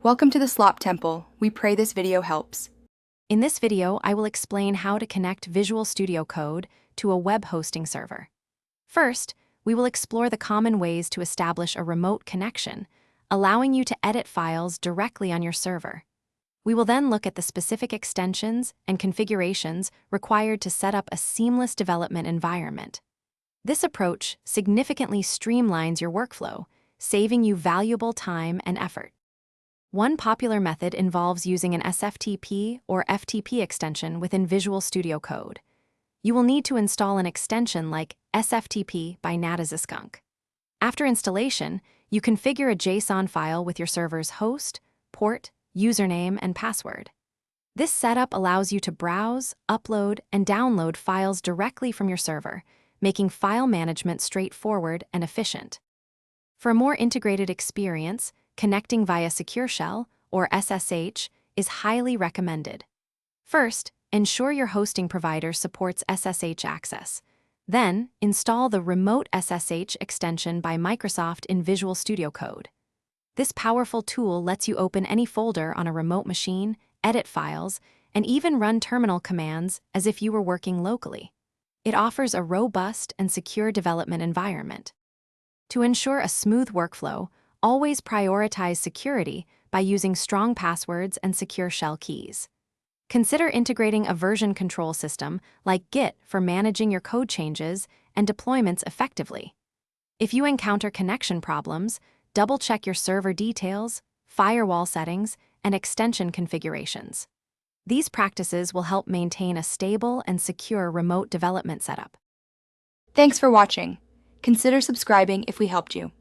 Welcome to the Slop Temple. We pray this video helps. In this video, I will explain how to connect Visual Studio Code to a web hosting server. First, we will explore the common ways to establish a remote connection, allowing you to edit files directly on your server. We will then look at the specific extensions and configurations required to set up a seamless development environment. This approach significantly streamlines your workflow, saving you valuable time and effort. One popular method involves using an SFTP or FTP extension within Visual Studio Code. You will need to install an extension like SFTP by NatiskSkunk. After installation, you configure a JSON file with your server's host, port, username, and password. This setup allows you to browse, upload, and download files directly from your server, making file management straightforward and efficient. For a more integrated experience, connecting via Secure Shell, or SSH, is highly recommended. First, ensure your hosting provider supports SSH access. Then, install the Remote SSH extension by Microsoft in Visual Studio Code. This powerful tool lets you open any folder on a remote machine, edit files, and even run terminal commands as if you were working locally. It offers a robust and secure development environment. To ensure a smooth workflow, always prioritize security by using strong passwords and secure shell keys. Consider integrating a version control system like Git for managing your code changes and deployments effectively. If you encounter connection problems, double-check your server details, firewall settings, and extension configurations. These practices will help maintain a stable and secure remote development setup. Thanks for watching. Consider subscribing if we helped you.